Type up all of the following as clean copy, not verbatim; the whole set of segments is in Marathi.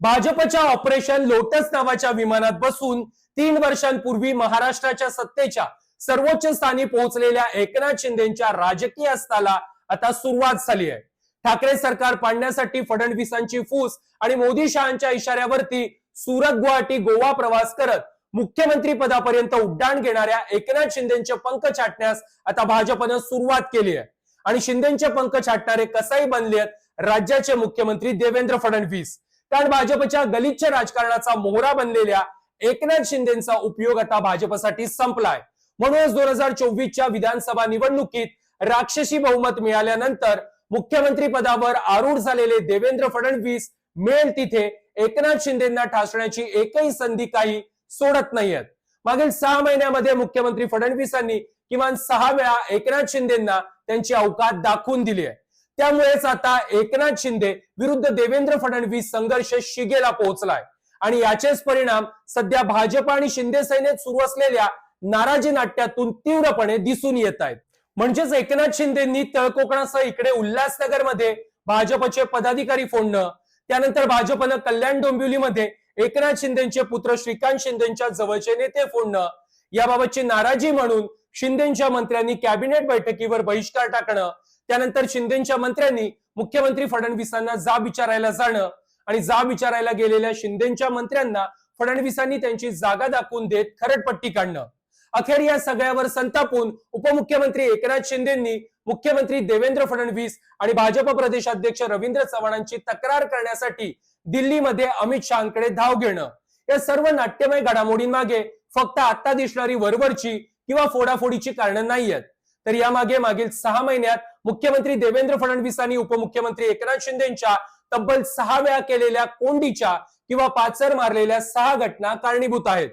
भाजपच्या ऑपरेशन लोटस नावाच्या विमानात बसून 3 वर्षांपूर्वी महाराष्ट्राच्या सत्तेच्या सर्वोच्च स्थानी पोहोचलेल्या एकनाथ शिंदेच्या राजकीय अस्ताला आता सुरुवात झाली आहे। ठाकरे सरकार पाडण्यासाठी फडणवीसांची फूस आणि मोदी शहांच्या इशाऱ्यावरती सुरत, गुवाहाटी, गोवा प्रवास करत मुख्यमंत्री पदापर्यंत उड्डाण घेणाऱ्या एकनाथ शिंदेचे पंख छाटण्यास आता भाजपनं सुरुवात केली आहे। आणि शिंदेचे पंख छाटणारे कसाई बनलेत राज्याचे मुख्यमंत्री देवेंद्र फडणवीस। कारण भाजपच्या गलिच्छ राजकारणाचा मोहरा बनलेल्या एकनाथ शिंदेचा उपयोग आता भाजपसाठी संपलाय। म्हणूनच 2024च्या विधानसभा निवडणुकीत राक्षसी बहुमत मिळाल्यानंतर मुख्यमंत्री पदावर आरूढ झालेले देवेंद्र फडणवीस मिळेल तिथे एकनाथ शिंदेंना ठासण्याची एकही संधी काही सोडत नाहीयेत। मागील 6 महिन्यामध्ये मुख्यमंत्री फडणवीसांनी किमान 6 वेळा एकनाथ शिंदेंना त्यांची अवकात दाखवून दिली आहे। त्यामुळेच आता एकनाथ शिंदे विरुद्ध देवेंद्र फडणवीस संघर्ष शिगेला पोहोचलाय आणि याचेच परिणाम सध्या भाजप आणि शिंदे सेनेत सुरू असलेल्या नाराजी नाट्यातून तीव्रपणे दिसून येत आहेत। म्हणजेच एकनाथ शिंदेंनी तळकोकणासह इकडे उल्हासनगरमध्ये भाजपचे पदाधिकारी फोडणं, त्यानंतर भाजपनं कल्याण डोंबिवलीमध्ये एकनाथ शिंदेचे पुत्र श्रीकांत शिंदेच्या जवळचे नेते फोडणं, याबाबतची नाराजी म्हणून शिंदेच्या मंत्र्यांनी कॅबिनेट बैठकीवर बहिष्कार टाकणं, त्यानंतर शिंदेच्या मंत्र्यांनी मुख्यमंत्री फडणवीसांना जाब विचारायला जाणं आणि जाब विचारायला गेलेल्या शिंदेच्या मंत्र्यांना फडणवीसांनी त्यांची जागा दाखवून देत खरडपट्टी काढणं। अखेर या सगळ्यावर संतापून उपमुख्यमंत्री एकनाथ शिंदेंनी मुख्यमंत्री देवेंद्र फडणवीस आणि भाजप प्रदेशाध्यक्ष रवींद्र चव्हाणांची तक्रार करण्यासाठी दिल्लीमध्ये अमित शहांकडे धाव घेणं। या सर्व नाट्यमय घडामोडींमागे फक्त आता दिसणारी वरवरची किंवा फोडाफोडीची कारणं नाहीयेत, तर यामागे मागील 6 महिन्यात मुख्यमंत्री देवेंद्र फडणवीसांनी उपमुख्यमंत्री एकनाथ शिंदेच्या तब्बल 6 वेळा केलेल्या कोंडीच्या किंवा पाचर मारलेल्या 6 घटना कारणीभूत आहेत।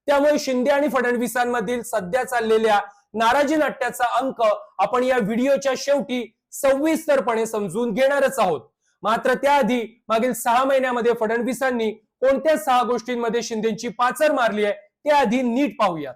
त्यामुळे शिंदे आणि फडणवीसांमधील सध्या चाललेल्या नाराजी नाट्याचा अंक आपण या व्हिडिओच्या शेवटी सविस्तरपणे समजून घेणारच आहोत। मात्र त्याआधी मागील 6 महिन्यामध्ये फडणवीसांनी कोणत्या 6 गोष्टींमध्ये शिंदेची पाचर मारली आहे ते आधी नीट पाहूयात।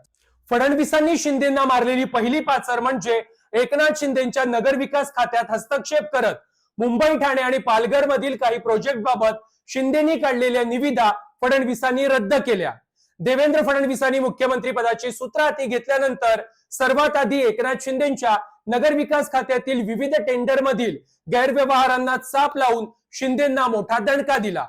फडणवीसांनी शिंदेंना मारलेली पहिली पाचर म्हणजे एकनाथ शिंदेच्या नगरविकास खात्यात हस्तक्षेप करत मुंबई, ठाणे आणि पालघर मधील काही प्रोजेक्ट बाबत शिंदेंनी काढलेल्या निविदा फडणवीसांनी रद्द केल्या। देवेंद्र फडणवीसांनी मुख्यमंत्री पदाची सूत्र हाती घेतल्यानंतर सर्वात आधी एकनाथ शिंदेच्या नगरविकास खात्यातील विविध टेंडर मधील गैरव्यवहारांना चाप लावून शिंदेंना मोठा दणका दिला।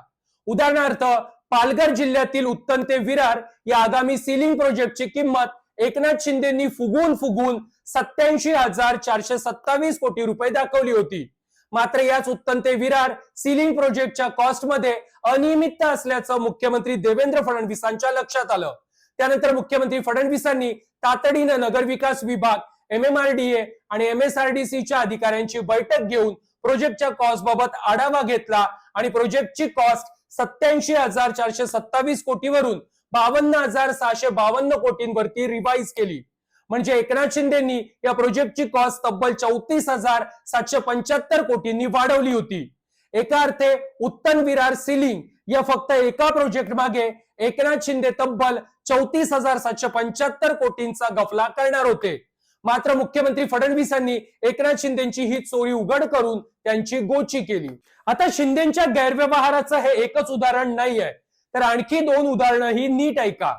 उदाहरणार्थ पालघर जिल्ह्यातील उत्तन ते विरार या आगामी सीलिंग प्रोजेक्टची किंमत एकनाथ शिंदेंनी फुगवून 87,427 कोटी रुपये दाखवली होती। मात्र याच उत्तन ते विरार सीलिंग प्रोजेक्टच्या कॉस्ट मध्ये अनियमितता असल्याचं मुख्यमंत्री देवेंद्र फडणवीसांच्या लक्षात आलं। त्यानंतर मुख्यमंत्री फडणवीसांनी तातडीनं नगरविकास विभाग, MMRDA आणि MSRDCच्या अधिकाऱ्यांची बैठक घेऊन प्रोजेक्टच्या कॉस्ट बाबत आढावा घेतला आणि प्रोजेक्टची कॉस्ट 87,427 कोटीवरून 52,652 कोटींवरती रिवाइज केली। म्हणजे एकनाथ शिंदेंनी या प्रोजेक्टची कॉस्ट तब्बल 34,775 कोटींनी वाढवली होती। एका अर्थे उत्तन विरार सीलिंग या फक्त एका प्रोजेक्ट मागे एकनाथ शिंदे तब्बल 34,775 कोटींचा गफला करणार होते। मात्र मुख्यमंत्री फडणवीसांनी एकनाथ शिंदेची ही चोरी उघड करून त्यांची गोची केली। आता शिंदेच्या गैरव्यवहाराचं हे एकच उदाहरण नाहीये, तर आणखी 2 उदाहरणं ही नीट ऐका।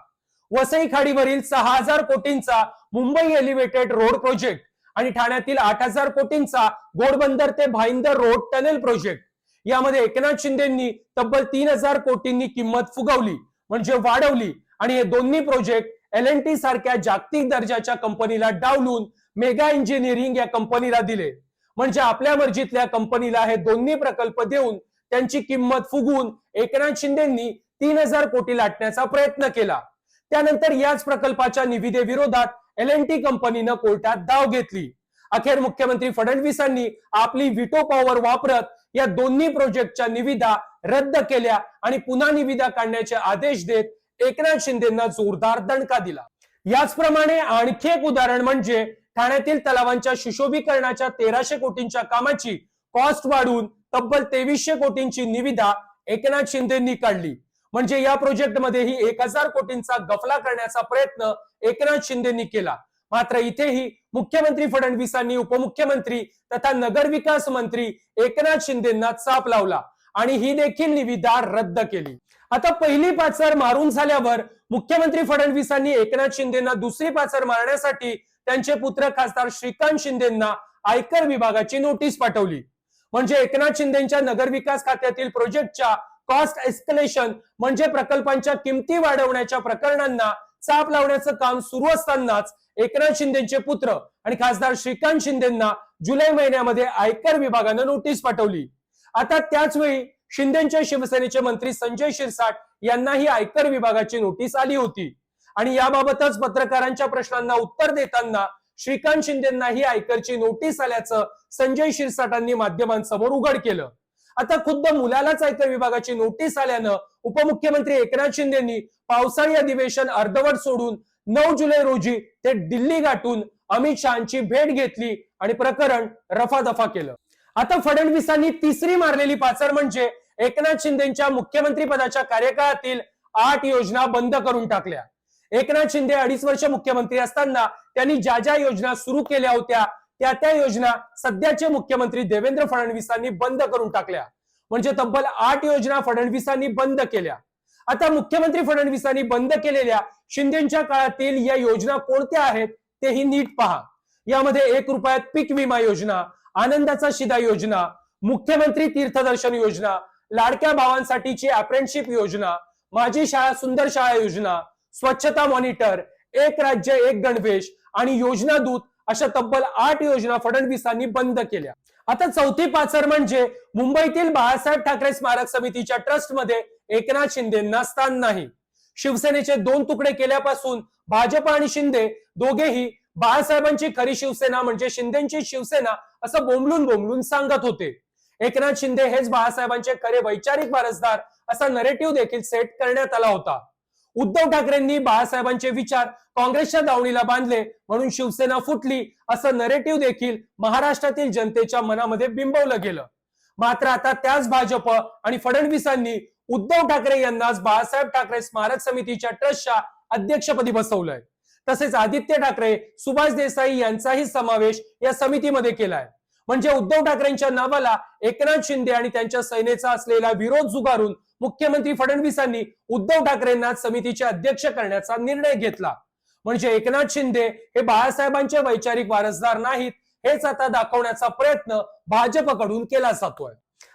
वसई खाडीवरील 6,000 कोटींचा मुंबई एलिव्हेटेड रोड प्रोजेक्ट आणि ठाण्यातील 8,000 कोटींचा घोडबंदर ते भाईंदर रोड टनेल प्रोजेक्ट, यामध्ये एकनाथ शिंदेंनी तब्बल 3,000 कोटींनी किंमत फुगवली म्हणजे वाढवली आणि हे दोन्ही प्रोजेक्ट L&T सारख्या जागतिक दर्जाच्या कंपनीला डावलून मेगा इंजिनिअरिंग या कंपनीला दिले। म्हणजे आपल्या मर्जीतल्या कंपनीला हे दोन्ही प्रकल्प देऊन त्यांची किंमत फुगवून एकनाथ शिंदेंनी 3,000 कोटी लाटण्याचा प्रयत्न केला। त्यानंतर याच प्रकल्पाच्या निविदेविरोधात L&T कंपनीनं कोर्टात धाव घेतली। अखेर मुख्यमंत्री फडणवीसांनी आपली व्हीटो पॉवर वापरत या दोन्ही प्रोजेक्टच्या निविदा रद्द केल्या आणि पुन्हा निविदा काढण्याचे आदेश देत एकनाथ शिंदेंना जोरदार दणका दिला। याचप्रमाणे आणखी एक उदाहरण म्हणजे ठाण्यातील तलावांच्या सुशोभीकरणाच्या 1,300 कोटींच्या कामाची कॉस्ट वाढवून तब्बल 2,300 कोटींची निविदा एकनाथ शिंदेंनी काढली। म्हणजे या प्रोजेक्टमध्येही 1,000 कोटींचा गफला करण्याचा प्रयत्न एकनाथ शिंदेंनी केला। मात्र इथेही मुख्यमंत्री फडणवीसांनी उपमुख्यमंत्री तथा नगरविकास मंत्री एकनाथ शिंदेंना चाप लावला आणि ही देखील निविदा रद्द केली. आता पहिली पाचर मारून झाल्यावर मुख्यमंत्री फडणवीसांनी एकनाथ शिंदेना दुसरी पाचर मारण्यासाठी त्यांचे पुत्र खासदार श्रीकांत शिंदेना आयकर विभागाची नोटीस पाठवली. म्हणजे एकनाथ शिंदेच्या नगरविकास खात्यातील प्रोजेक्टच्या कॉस्ट एस्केलेशन म्हणजे प्रकल्पांच्या किमती वाढवण्याच्या प्रकरणांना चाप लावण्याचं काम सुरू असतानाच एकनाथ शिंदेचे पुत्र आणि खासदार श्रीकांत शिंदेना जुलै महिन्यामध्ये आयकर विभागानं नोटीस पाठवली. आता त्याच वेळी शिंदेच्या शिवसेनेचे मंत्री संजय शिरसाट यांनाही आयकर विभागाची नोटीस आली होती आणि याबाबतच पत्रकारांच्या प्रश्नांना उत्तर देताना श्रीकांत शिंदेनाही आयकरची नोटीस आल्याचं संजय शिरसाटांनी माध्यमांसमोर उघड केलं. आता खुद्द मुलालाच आयकर विभागाची नोटीस आल्यानं उपमुख्यमंत्री एकनाथ शिंदेनी पावसाळी अधिवेशन अर्धवट सोडून 9 जुलै रोजी ते दिल्ली गाठून अमित शहाची भेट घेतली आणि प्रकरण रफादफा केलं. आता फडणवीसांनी तिसरी मारलेली पाचर म्हणजे एकनाथ शिंदेच्या मुख्यमंत्री पदाच्या कार्यकाळातील 8 योजना बंद करून टाकल्या. एकनाथ शिंदे 2.5 वर्ष मुख्यमंत्री असताना त्यांनी ज्या ज्या योजना सुरू केल्या होत्या त्या योजना सध्याचे मुख्यमंत्री देवेंद्र फडणवीसांनी बंद करून टाकल्या. म्हणजे तब्बल 8 योजना फडणवीसांनी बंद केल्या. आता मुख्यमंत्री फडणवीसांनी बंद केलेल्या शिंदेच्या काळातील या योजना कोणत्या आहेत तेही नीट पहा. यामध्ये 1 रुपयात पीक विमा योजना, आनंदाचा शिदा योजना, मुख्यमंत्री तीर्थदर्शन योजना, लाडक्या भावांसाठीची अप्रेंटिसशिप योजना, माझी शाळा सुंदर शाळा योजना, स्वच्छता मॉनिटर, एक राज्य एक गणवेश आणि योजना दूत अशा तब्बल 8 योजना फडणवीसांनी बंद केल्या. आता चौथी पाचर म्हणजे मुंबईतील बाळासाहेब ठाकरे स्मारक समितीच्या ट्रस्टमध्ये एकनाथ शिंदेंना स्थान नाही. शिवसेनेचे 2 तुकडे केल्यापासून भाजप आणि शिंदे दोघेही बाळासाहेबांची खरी शिवसेना म्हणजे शिंदेची शिवसेना असं बोंबलून सांगत होते. एकनाथ शिंदे हेच बाळासाहेबांचे खरे वैचारिक वारसदार असा नरेटिव्ह देखील सेट करण्यात आला होता. उद्धव ठाकरेंनी बाळासाहेबांचे विचार काँग्रेसच्या दावणीला बांधले म्हणून शिवसेना फुटली असं नरेटिव्ह देखील महाराष्ट्रातील जनतेच्या मनामध्ये बिंबवलं गेलं. मात्र आता त्याच भाजप आणि फडणवीसांनी उद्धव ठाकरे यांनाच बाळासाहेब ठाकरे स्मारक समितीच्या ट्रस्टच्या अध्यक्षपदी बसवलंय. तसेच आदित्य ठाकरे, सुभाष देसाई यांचाही समावेश या समितीमध्ये केलाय. म्हणजे उद्धव ठाकरेंच्या नावाला एकनाथ शिंदे आणि त्यांच्या सेनेचा असलेला विरोध झुगारून मुख्यमंत्री फडणवीसांनी उद्धव ठाकरेंना समितीचे अध्यक्ष करण्याचा निर्णय घेतला. म्हणजे एकनाथ शिंदे हे बाळासाहेबांचे वैचारिक वारसदार नाहीत हेच आता दाखवण्याचा प्रयत्न भाजपकडून केला जातोय.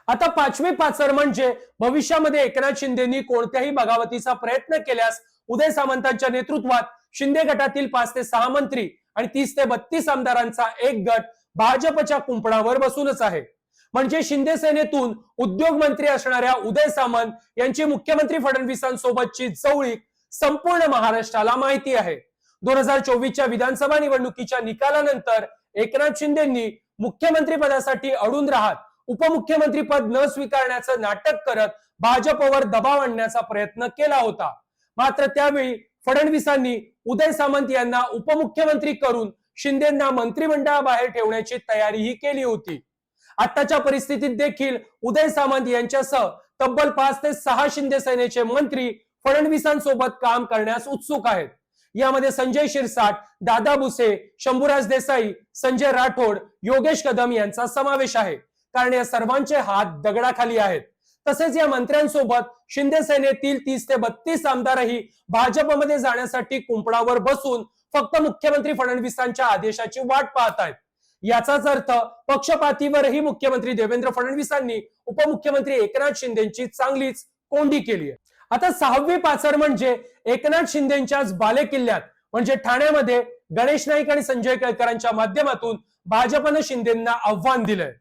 आता पाचवी पाचर म्हणजे भविष्यामध्ये एकनाथ शिंदेनी कोणत्याही बगावतीचा प्रयत्न केल्यास उदय सामंतांच्या नेतृत्वात शिंदे गटातील 5 ते 6 मंत्री आणि 30 ते 32 आमदारांचा एक गट भाजपच्या कुंपणावर बसूनच आहे. म्हणजे शिंदे सेनेतून उद्योग मंत्री असणाऱ्या उदय सामंत यांची मुख्यमंत्री फडणवीसांसोबतची जवळीक संपूर्ण महाराष्ट्राला माहिती आहे. 2024च्या विधानसभा निवडणुकीच्या निकालानंतर एकनाथ शिंदेंनी मुख्यमंत्री पदासाठी अडून राहत उपमुख्यमंत्री पद न स्वीकारण्याचं नाटक करत भाजपवर दबाव आणण्याचा प्रयत्न केला होता. मात्र त्यावेळी फडणवीसांनी उदय सामंत यांना उपमुख्यमंत्री करून शिंदेंना मंत्रिमंडळाबाहेर ठेवण्याची तयारीही केली होती. आताच्या परिस्थितीत देखील उदय सामंत यांच्यासह तब्बल 5 ते 6 शिंदे सेनेचे मंत्री फडणवीसांसोबत काम करण्यास उत्सुक आहेत. यामध्ये संजय शिरसाट, दादा भुसे, शंभूराज देसाई, संजय राठोड, योगेश कदम यांचा समावेश आहे. कारण या सर्वांचे हात दगडाखाली आहेत. तसेच या मंत्र्यांसोबत शिंदे सेनेतील 30 ते 32 आमदारही भाजपमध्ये जाण्यासाठी कुंपणावर बसून फक्त मुख्यमंत्री फडणवीसांच्या आदेशाची वाट पाहत आहेत. याचाच अर्थ पक्षपातीवरही मुख्यमंत्री देवेंद्र फडणवीसांनी उपमुख्यमंत्री एकनाथ शिंदेची चांगलीच कोंडी केली आहे. आता 6वी पाचर म्हणजे एकनाथ शिंदेच्याच बालेकिल्ल्यात म्हणजे ठाण्यामध्ये गणेश नाईक आणि संजय केळकरांच्या माध्यमातून भाजपनं शिंदेंना आव्हान दिलंय.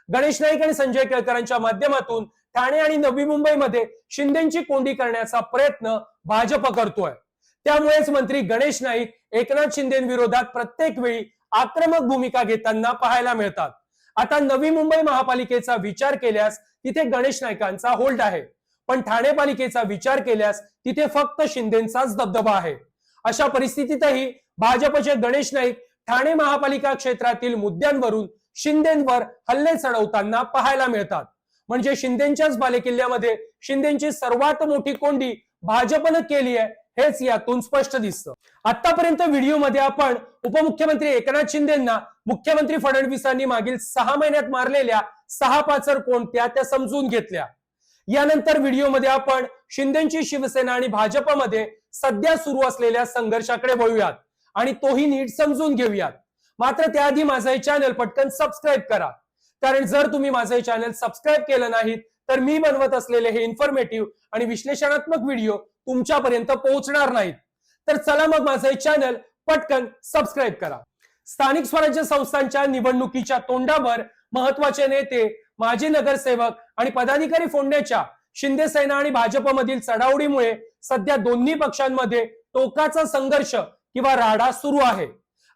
गणेश नाईक आणि संजय केळकरांच्या माध्यमातून ठाणे आणि नवी मुंबईमध्ये शिंदेची कोंडी करण्याचा प्रयत्न भाजप करतोय. त्यामुळेच मंत्री गणेश नाईक एकनाथ शिंदेविरोधात प्रत्येक वेळी आक्रमक भूमिका घेताना पाहायला मिळतात. आता नवी मुंबई महापालिकेचा विचार केल्यास तिथे गणेश नाईकांचा होल्ड आहे, पण ठाणे पालिकेचा विचार केल्यास तिथे फक्त शिंदेचाच दबदबा आहे. अशा परिस्थितीतही भाजपचे गणेश नाईक ठाणे महापालिका क्षेत्रातील मुद्द्यांवरून शिंदेंवर हल्ले चढवताना पाहायला मिळतात. म्हणजे शिंदेच्याच बालेकिल्ल्यामध्ये शिंदेची सर्वात मोठी कोंडी भाजपनं केली आहे हेच यातून स्पष्ट दिसतं. आतापर्यंत व्हिडिओमध्ये आपण उपमुख्यमंत्री एकनाथ शिंदेंना मुख्यमंत्री फडणवीसांनी मागील 6 महिन्यात मारलेल्या 6 पाचर कोणत्या त्या समजून घेतल्या. यानंतर व्हिडिओमध्ये आपण शिंदेची शिवसेना आणि भाजपमध्ये सध्या सुरू असलेल्या संघर्षाकडे वळूयात आणि तोही नीट समजून घेऊयात। मात्र त्याआधी माझं हे चॅनल पटकन सबस्क्राईब करा, कारण जर तुम्ही माझं हे चॅनल सबस्क्राईब केलं नाही तर मी बनवत असलेले हे इन्फॉर्मेटिव्ह आणि विश्लेषणात्मक व्हिडिओ तुमच्यापर्यंत पोहोचणार नाहीत। तर चला मग माझं हे चॅनल पटकन सबस्क्राईब करा। स्थानिक स्वराज्य संस्थांच्या निवडणुकीच्या तोंडावर महत्वाचे नेते, माजी नगरसेवक आणि पदाधिकारी फोडण्याच्या शिंदे सेना आणि भाजपमधील चढाओढीमुळे सध्या दोन्ही पक्षांमध्ये टोकाचा संघर्ष किंवा राडा सुरू आहे।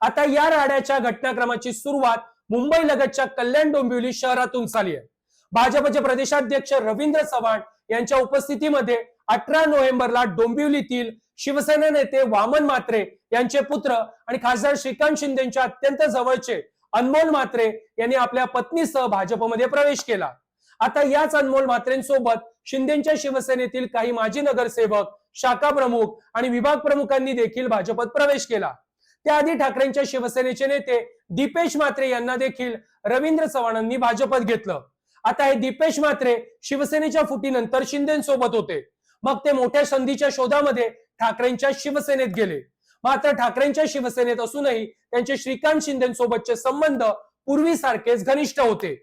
आता या राड्याच्या घटनाक्रमाची सुरुवात मुंबई लगतच्या कल्याण डोंबिवली शहरातून झाली आहे। भाजपचे प्रदेशाध्यक्ष रवींद्र चव्हाण यांच्या उपस्थितीमध्ये 18 नोव्हेंबरला डोंबिवलीतील शिवसेना नेते वामन म्हात्रे यांचे पुत्र आणि खासदार श्रीकांत शिंदेच्या अत्यंत जवळचे अनमोल म्हात्रे यांनी आपल्या पत्नीसह भाजपमध्ये प्रवेश केला। आता याच अनमोल म्हात्रेंसोबत शिंदेच्या शिवसेनेतील काही माजी नगरसेवक, शाखा प्रमुख आणि विभाग प्रमुखांनी देखील भाजपत प्रवेश केला। त्याआधी ठाकरेंच्या शिवसेनेचे नेते दीपेश म्हात्रे यांना देखील रवींद्र चव्हाणांनी भाजपत घेतलं। आता हे दीपेश म्हात्रे शिवसेनेच्या फुटीनंतर शिंदेसोबत होते, मग ते मोठ्या संधीच्या शोधामध्ये ठाकरेंच्या शिवसेनेत गेले। मात्र ठाकरेंच्या शिवसेनेत असूनही त्यांचे श्रीकांत शिंदेसोबतचे संबंध पूर्वीसारखेच घनिष्ठ होते।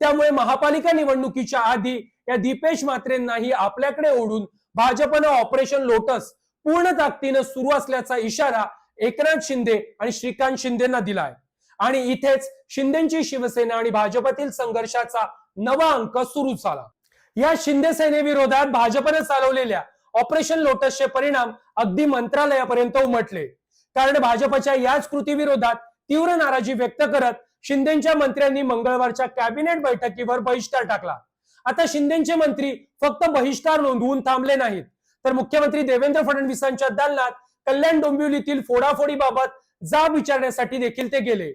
त्यामुळे महापालिका निवडणुकीच्या आधी या दीपेश म्हात्रेंनाही आपल्याकडे ओढून भाजपनं ऑपरेशन लोटस पूर्ण ताकदीनं सुरू असल्याचा इशारा एकनाथ शिंदे आणि श्रीकांत शिंदेंना दिलाय। आणि इथेच शिंदेची शिवसेना आणि भाजपातील संघर्षाचा नवा अंक सुरू झाला। या शिंदे सेनेविरोधात भाजपने चालवलेल्या ऑपरेशन लोटसचे परिणाम अगदी मंत्रालयापर्यंत उमटले, कारण भाजपच्या याच कृतीविरोधात तीव्र नाराजी व्यक्त करत शिंदेच्या मंत्र्यांनी मंगळवारच्या कॅबिनेट बैठकीवर बहिष्कार टाकला। आता शिंदेचे मंत्री फक्त बहिष्कार नोंदवून थांबले नाहीत, तर मुख्यमंत्री देवेंद्र फडणवीसांच्या दालनात कल्याण डोंबिवलीतील फोडाफोडीबाबत जाब विचारण्यासाठी देखील ते गेले।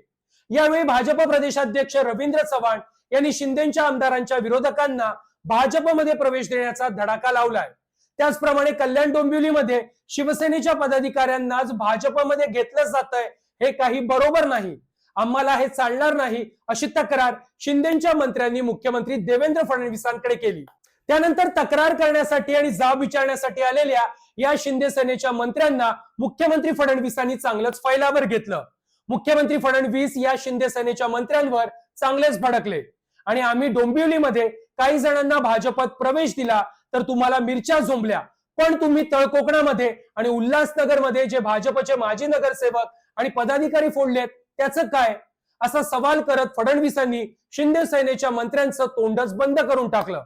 यावेळी भाजप प्रदेशाध्यक्ष रवींद्र चव्हाण यांनी शिंदेच्या आमदारांच्या विरोधकांना भाजपमध्ये प्रवेश देण्याचा धडाका लावलाय। त्याचप्रमाणे कल्याण डोंबिवलीमध्ये शिवसेनेच्या पदाधिकाऱ्यांनाच भाजपमध्ये घेतलं जातंय, हे काही बरोबर नाही, आम्हाला हे चालणार नाही, अशी तक्रार शिंदेच्या मंत्र्यांनी मुख्यमंत्री देवेंद्र फडणवीसांकडे केली। त्यानंतर तक्रार करण्यासाठी आणि जाब विचारण्यासाठी आलेल्या या शिंदे सेनेच्या मंत्र्यांना मुख्यमंत्री फडणवीसांनी चांगलंच फैलावर घेतलं। मुख्यमंत्री फडणवीस या शिंदे सेनेच्या मंत्र्यांवर चांगलेच भडकले आणि आम्ही डोंबिवलीमध्ये काही जणांना भाजपात प्रवेश दिला तर तुम्हाला मिरच्या झोंबल्या, पण तुम्ही तळकोकणामध्ये आणि उल्हासनगरमध्ये जे भाजपचे माजी नगरसेवक आणि पदाधिकारी फोडलेत त्याचं काय, असा सवाल करत फडणवीसांनी शिंदे सेनेच्या मंत्र्यांचं तोंडच बंद करून टाकलं।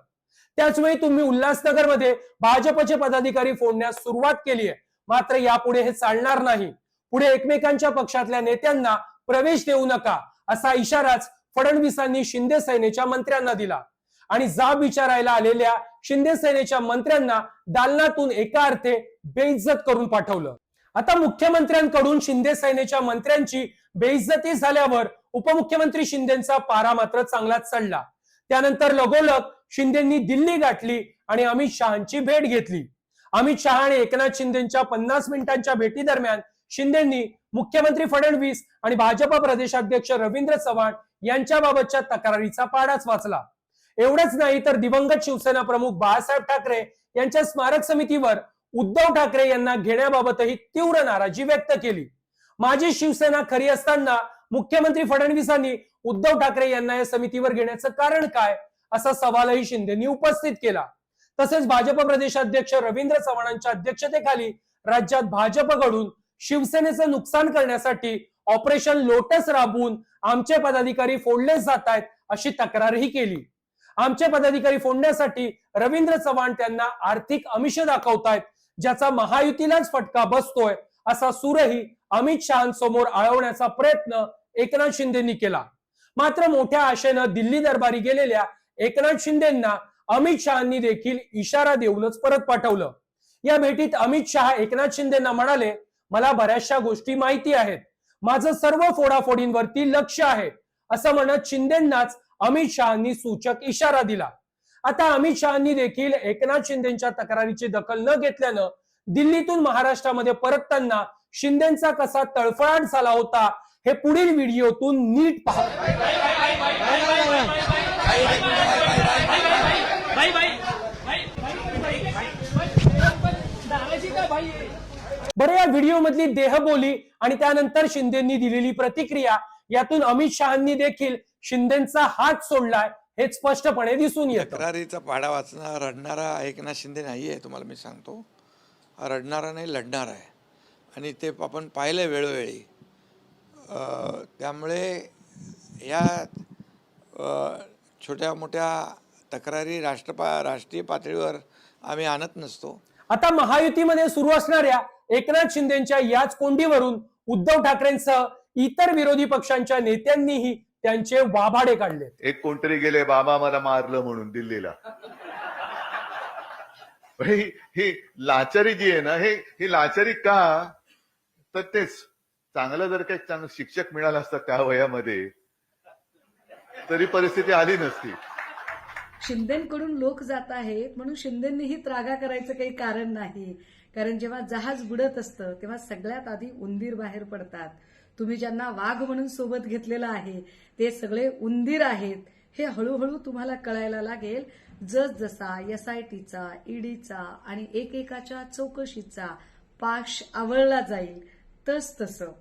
त्याचवेळी तुम्ही उल्हासनगरमध्ये भाजपचे पदाधिकारी फोडण्यास सुरुवात केली आहे, मात्र यापुढे हे चालणार नाही, पुढे एकमेकांच्या पक्षातल्या नेत्यांना प्रवेश देऊ नका, असा इशाराच फडणवीसांनी शिंदे सेनेच्या मंत्र्यांना दिला आणि जाब विचारायला आलेल्या शिंदे सेनेच्या मंत्र्यांना दालनातून एका अर्थे बेइज्जत करून पाठवलं। आता मुख्यमंत्र्यांकडून शिंदे सेनेच्या मंत्र्यांची बेइज्जती झाल्यावर उपमुख्यमंत्री शिंदेचा पारा मात्र चांगलाच चढला। त्यानंतर लगोलग शिंदेंनी दिल्ली गाठली आणि अमित शहांची भेट घेतली। अमित शहा आणि एकनाथ शिंदेच्या 50 मिनिटांच्या भेटी दरम्यान शिंदेंनी मुख्यमंत्री फडणवीस आणि भाजप प्रदेशाध्यक्ष रवींद्र चव्हाण यांच्याबाबतच्या तक्रारीचा पाडाच वाचला। एवढंच नाही तर दिवंगत शिवसेना प्रमुख बाळासाहेब ठाकरे यांच्या स्मारक समितीवर उद्धव ठाकरे यांना घेण्याबाबतही तीव्र नाराजी व्यक्त केली। माझी शिवसेना खरी असताना मुख्यमंत्री फडणवीसांनी उद्धव ठाकरे यांना या समितीवर घेण्याचं कारण काय, असा सवालही शिंदेंनी उपस्थित केला। तसेच भाजप प्रदेशाध्यक्ष रवींद्र चव्हाणांच्या अध्यक्षतेखाली राज्यात भाजपकडून शिवसेनेचं नुकसान करण्यासाठी ऑपरेशन लोटस राबवून आमचे पदाधिकारी फोडले जात आहेत, अशी तक्रारही केली। आमचे पदाधिकारी फोडण्यासाठी रवींद्र चव्हाण त्यांना आर्थिक आमिष दाखवतायत, ज्याचा महायुतीलाच फटका बसतोय, असा सूरही अमित शहांसमोर आळवण्याचा प्रयत्न एकनाथ शिंदेंनी केला। मात्र मोठ्या आशेनं दिल्ली दरबारी गेलेल्या एकनाथ शिंदेंना अमित शहांनी देखील इशारा देऊनच परत पाठवलं। या भेटीत अमित शहा एकनाथ शिंदेंना म्हणाले, मला बऱ्याचशा गोष्टी माहिती आहेत, माझं सर्व फोडाफोडींवरती लक्ष आहे, असं म्हणत शिंदेंनाच अमित शहांनी सूचक इशारा दिला। आता अमित शहांनी देखील एकनाथ शिंदेच्या तक्रारीची दखल न घेतल्यानं दिल्लीतून महाराष्ट्रामध्ये परतताना शिंदेचा कसा तळफळाट झाला होता हे पुढील व्हिडिओतून नीट पहा। बरं, या व्हिडिओ मधली देहबोली आणि त्यानंतर शिंदेंनी दिलेली प्रतिक्रिया यातून अमित शहांनी देखील शिंदेंचा हात सोडलाय हे स्पष्टपणे दिसून येतं. तक्रारीचा पाढा वाचणारा रडणारा एकनाथ शिंदे नाही आहे, तुम्हाला मी सांगतो. हा रडणारा नाही, लढणार आहे. आणि ते आपण पाहिलं वेळोवेळी. त्यामुळे या छोट्या मोठ्या तक्रारी राष्ट्रीय पातळीवर आम्ही आणत नसतो. आता महायुतीमध्ये सुरू असणाऱ्या एकनाथ शिंदेच्या याच कोंडीवरून उद्धव ठाकरेंसह इतर विरोधी पक्षांच्या नेत्यांनीही त्यांचे वाभाडे काढले. एक कोणतरी गेले, बाबा मला मारलं म्हणून दिल्लीला. ही लाचारी जी आहे ना, ही लाचारी का? तर तेच चांगलं जर काही चांगलं शिक्षक मिळालं असतं त्या वयामध्ये तरी परिस्थिती आली नसती. शिंदेकडून लोक जात आहेत म्हणून शिंदेंनीही त्रागा करायचं काही कारण नाही. कारण जेव्हा जहाज बुडत असतं तेव्हा सगळ्यात आधी उंदीर बाहेर पडतात. तुम्ही ज्यांना वाघ म्हणून सोबत घेतलेलं आहे ते सगळे उंदीर आहेत हे हळूहळू तुम्हाला कळायला लागेल. जसजसा SITचा, ईडीचा आणि एकेकाच्या चौकशीचा पाश आवळला जाईल तसतसं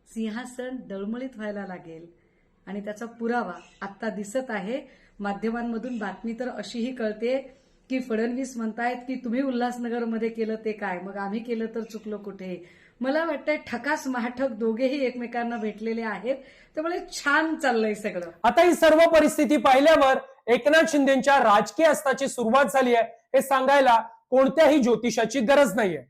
सिंहासन डळमळीत व्हायला लागेल. आणि त्याचा पुरावा आत्ता दिसत आहे. माध्यमांमधून बातमी तर अशीही कळते की फडणवीस म्हणतायत की तुम्ही उल्हासनगरमध्ये केलं ते काय, मग आम्ही केलं तर चुकलो कुठे. मला वाटतंय ठकास महाठक दोघेही एकमेकांना भेटलेले आहेत, त्यामुळे छान चाललंय सगळं. आता ही सर्व परिस्थिती पाहिल्यावर एकनाथ शिंदेच्या राजकीय अस्ताची सुरुवात झाली आहे हे सांगायला कोणत्याही ज्योतिषाची गरज नाहीये.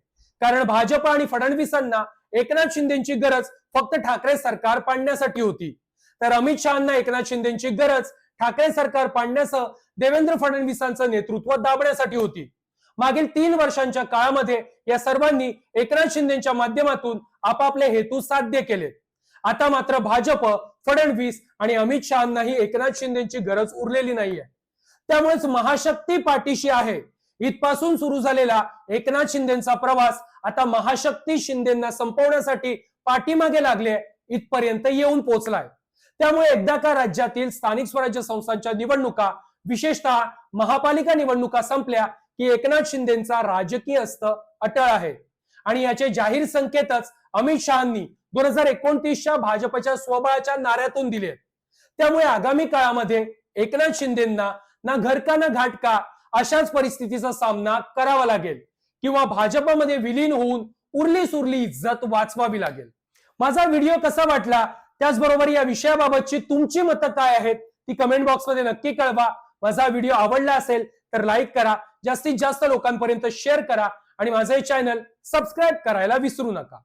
कारण भाजप आणि फडणवीसांना एकनाथ शिंदेची गरज फक्त ठाकरे सरकार पाडण्यासाठी होती, तर अमित शहांना एकनाथ शिंदेची गरज ठाकरे सरकार पाडण्यासह देवेंद्र फडणवीसांचं नेतृत्व दाबण्यासाठी होती. मागील 3 वर्षांच्या काळामध्ये या सर्वांनी एकनाथ शिंदेच्या माध्यमातून आपापले हेतू साध्य केले. आता मात्र भाजप, फडणवीस आणि अमित शहांनाही एकनाथ शिंदेची गरज उरलेली नाहीये. त्यामुळेच महाशक्ती पाठीशी आहे इथपासून सुरू झालेला एकनाथ शिंदेचा प्रवास आता महाशक्ती शिंदेना संपवण्यासाठी पाठीमागे लागले इथपर्यंत येऊन पोहोचलाय. त्यामुळे एकदा का राज्यातील स्थानिक स्वराज्य संस्थांच्या निवडणुका, विशेषतः महापालिका निवडणुका संपल्या की एकनाथ शिंदेचा राजकीय अस्त अटळ आहे. आणि याचे जाहीर संकेतच अमित शहांनी 2029च्या भाजपच्या स्वबळाच्या नाऱ्यातून दिले. त्यामुळे आगामी काळामध्ये एकनाथ शिंदेंना ना घर का ना घाट का अशाच परिस्थितीचा सामना करावा लागेल किंवा भाजपमध्ये विलीन होऊन उरली सुरली इज्जत वाचवावी लागेल. माझा व्हिडिओ कसा वाटला, त्याचबरोबर या विषयाबाबतची तुमची मतं काय आहेत ती कमेंट बॉक्समध्ये नक्की कळवा. माझा व्हिडिओ आवडला असेल तर लाईक करा, जास्तीत जास्त लोकांपर्यंत शेअर करा आणि माझे चॅनल सबस्क्राईब करायला विसरू नका.